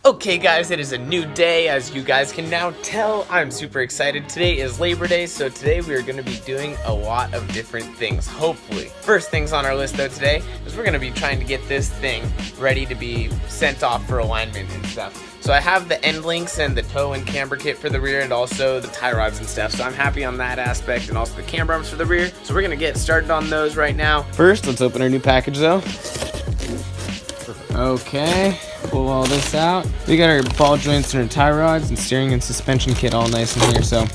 Okay guys, it is a new day. As you guys can now tell, I'm super excited. Today is Labor Day, so today we are going to be doing a lot of different things, hopefully. First things on our list though today is we're going to be trying to get this thing ready to be sent off for alignment and stuff. So I have the end links and the tow and camber kit for the rear and also the tie rods and stuff, so I'm happy on that aspect, and also the camber arms for the rear. So we're going to get started on those right now. First, let's open our new package though. Okay, pull all this out. We got our ball joints and our tie rods and steering and suspension kit all nice in here, so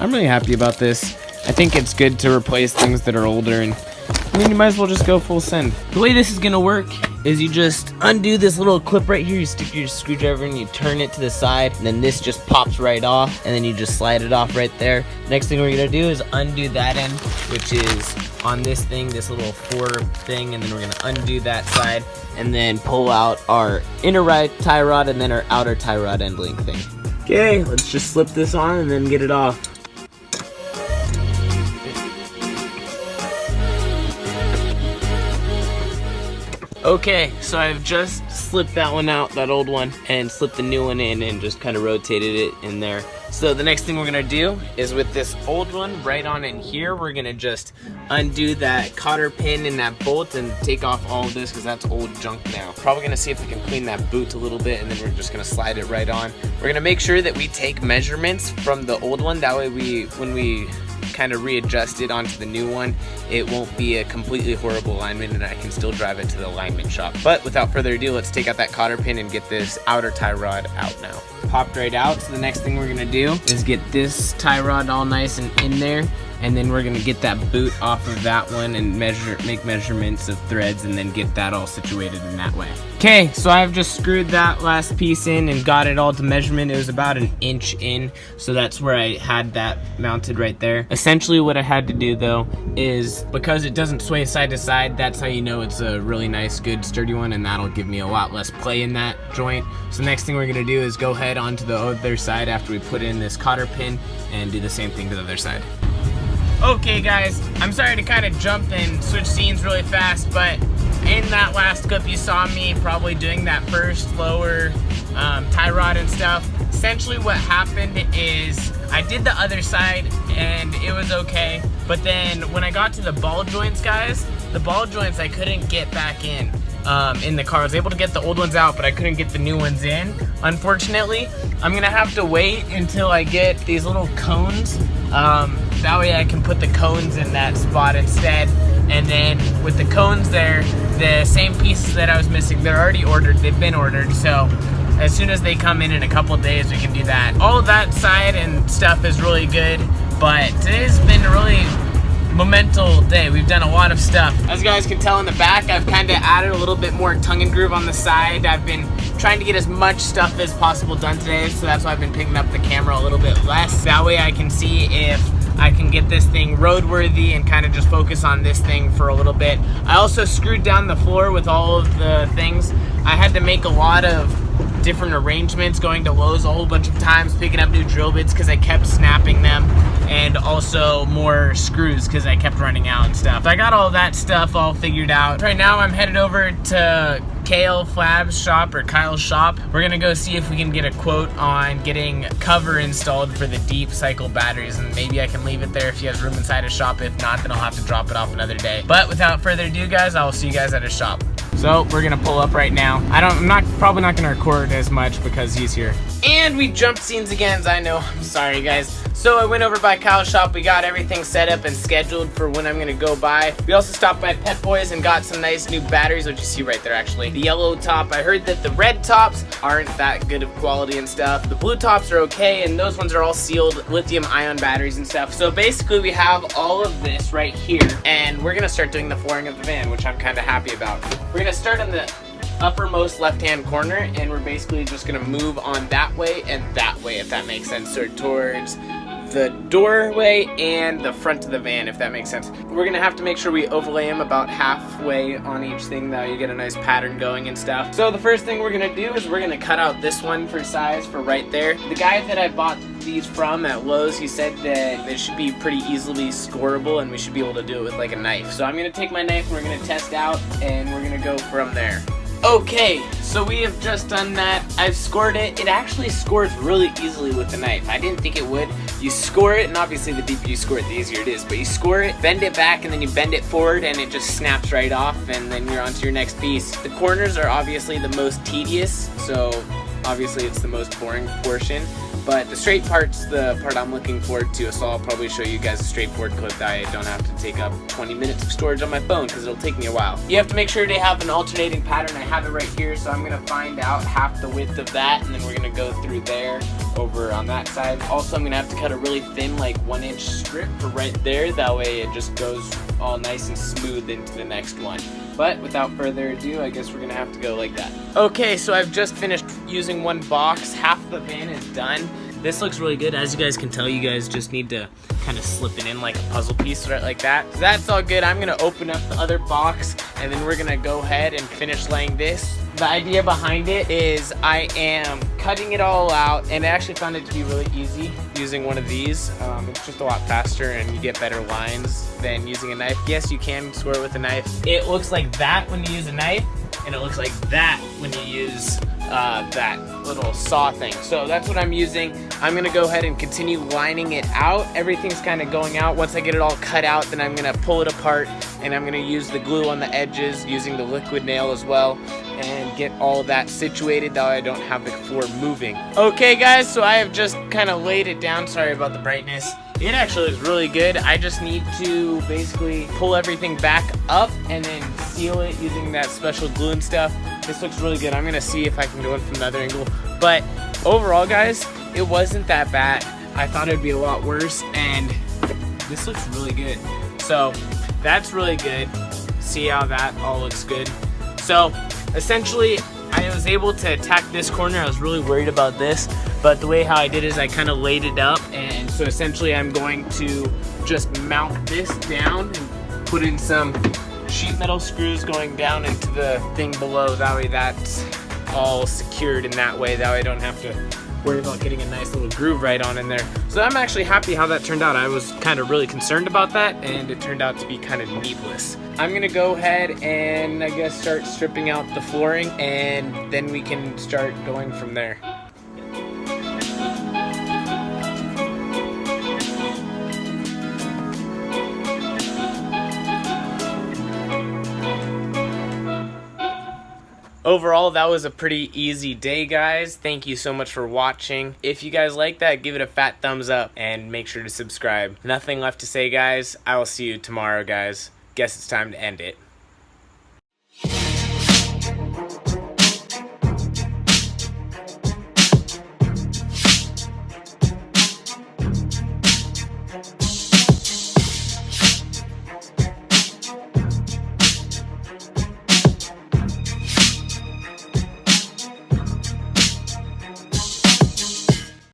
I'm really happy about this. I think it's good to replace things that are older, and I mean, you might as well just go full send. The way this is gonna work is you just undo this little clip right here, you stick your screwdriver and you turn it to the side, and then this just pops right off, and then you just slide it off right there. Next thing we're gonna do is undo that end, which is on this thing, this little 4 thing, and then we're gonna undo that side, and then pull out our inner right tie rod and then our outer tie rod end link thing. Okay, let's just slip this on and then get it off. Okay, so I've just slipped that one out, that old one, and slipped the new one in and just kind of rotated it in there. So the next thing we're gonna do is with this old one right on in here, we're gonna just undo that cotter pin and that bolt and take off all of this because that's old junk now. Probably gonna see if we can clean that boot a little bit, and then we're just gonna slide it right on. We're gonna make sure that we take measurements from the old one, that way when we kind of readjust it onto the new one, it won't be a completely horrible alignment and I can still drive it to the alignment shop. But without further ado, let's take out that cotter pin and get this outer tie rod out now. Popped right out, so the next thing we're gonna do is get this tie rod all nice and in there, and then we're gonna get that boot off of that one and make measurements of threads and then get that all situated in that way. Okay, so I've just screwed that last piece in and got it all to measurement. It was about 1 inch in, so that's where I had that mounted right there. Essentially what I had to do though is, because it doesn't sway side to side, that's how you know it's a really nice, good, sturdy one, and that'll give me a lot less play in that joint. So the next thing we're gonna do is go ahead onto the other side after we put in this cotter pin and do the same thing to the other side. Okay guys, I'm sorry to kind of jump and switch scenes really fast, but in that last clip you saw me probably doing that first lower tie rod and stuff. Essentially what happened is I did the other side and it was okay, but then when I got to the ball joints, guys, the ball joints I couldn't get back in the car. I was able to get the old ones out, but I couldn't get the new ones in. Unfortunately, I'm gonna have to wait until I get these little cones. That way I can put the cones in that spot instead. And then with the cones there, the same pieces that I was missing, they're already ordered, they've been ordered. So as soon as they come in a couple days, we can do that. All of that side and stuff is really good, but today's been a really monumental day. We've done a lot of stuff. As you guys can tell in the back, I've kind of added a little bit more tongue and groove on the side. I've been trying to get as much stuff as possible done today, so that's why I've been picking up the camera a little bit less. That way I can see if I can get this thing roadworthy and kind of just focus on this thing for a little bit. I also screwed down the floor with all of the things. I had to make a lot of different arrangements, going to Lowe's a whole bunch of times, picking up new drill bits because I kept snapping them, and also more screws because I kept running out and stuff. So I got all that stuff all figured out. Right now I'm headed over to Kale Flab's shop, or Kyle's shop. We're gonna go see if we can get a quote on getting cover installed for the deep cycle batteries, and maybe I can leave it there if he has room inside his shop. If not, then I'll have to drop it off another day. But without further ado, guys, I will see you guys at his shop. So we're gonna pull up right now. I'm probably not gonna record as much because he's here. And we jumped scenes again, I know, I'm sorry guys. So I went over by Kyle's shop, we got everything set up and scheduled for when I'm gonna go by. We also stopped by Pep Boys and got some nice new batteries, which you see right there actually. The yellow top, I heard that the red tops aren't that good of quality and stuff. The blue tops are okay, and those ones are all sealed lithium ion batteries and stuff. So basically we have all of this right here, and we're gonna start doing the flooring of the van, which I'm kinda happy about. We're gonna start in the uppermost left-hand corner, and we're basically just gonna move on that way and that way, if that makes sense. So towards the doorway and the front of the van, if that makes sense. We're gonna have to make sure we overlay them about halfway on each thing, that you get a nice pattern going and stuff. So the first thing we're gonna do is we're gonna cut out this one for size for right there. The guy that I bought these from at Lowe's, he said that they should be pretty easily scoreable and we should be able to do it with like a knife. So I'm gonna take my knife and we're gonna test out and we're gonna go from there. Okay, so we have just done that. I've scored it. It actually scores really easily with the knife. I didn't think it would. You score it, and obviously the deeper you score it, the easier it is. But you score it, bend it back, and then you bend it forward, and it just snaps right off, and then you're onto your next piece. The corners are obviously the most tedious, so obviously it's the most boring portion. But the straight part's the part I'm looking forward to, so I'll probably show you guys a straightforward clip that I don't have to take up 20 minutes of storage on my phone, because it'll take me a while. You have to make sure they have an alternating pattern. I have it right here, so I'm going to find out half the width of that, and then we're going to go through there over on that side. Also, I'm going to have to cut a really thin, like 1-inch strip for right there. That way it just goes all nice and smooth into the next one. But without further ado, I guess we're gonna have to go like that. Okay, so I've just finished using one box. Half the van is done. This looks really good. As you guys can tell, you guys just need to kind of slip it in like a puzzle piece, right, like that. So that's all good. I'm gonna open up the other box, and then we're gonna go ahead and finish laying this. The idea behind it is I am cutting it all out, and I actually found it to be really easy using one of these. It's just a lot faster, and you get better lines than using a knife. Yes, you can score it with a knife. It looks like that when you use a knife, and it looks like that when you use that little saw thing. So that's what I'm using. I'm gonna go ahead and continue lining it out. Everything's kind of going out. Once I get it all cut out, then I'm gonna pull it apart, and I'm gonna use the glue on the edges using the liquid nail as well, and get all that situated that I don't have the floor moving. Okay guys, so I have just kind of laid it down. Sorry about the brightness. It actually looks really good. I just need to basically pull everything back up and then seal it using that special glue and stuff. This looks really good. I'm gonna see if I can go in from the other angle. But overall guys, it wasn't that bad. I thought it'd be a lot worse, and this looks really good. So that's really good. See how that all looks good. So essentially, I was able to attack this corner. I was really worried about this, but the way how I did is I kind of laid it up, and so essentially I'm going to just mount this down and put in some sheet metal screws going down into the thing below. That way that's all secured in that way. That way I don't have to worry about getting a nice little groove right on in there. So I'm actually happy how that turned out. I was kind of really concerned about that, and it turned out to be kind of needless. I'm gonna go ahead and I guess start stripping out the flooring, and then we can start going from there. Overall, that was a pretty easy day, guys. Thank you so much for watching. If you guys like that, give it a fat thumbs up and make sure to subscribe. Nothing left to say, guys. I will see you tomorrow, guys. Guess it's time to end it.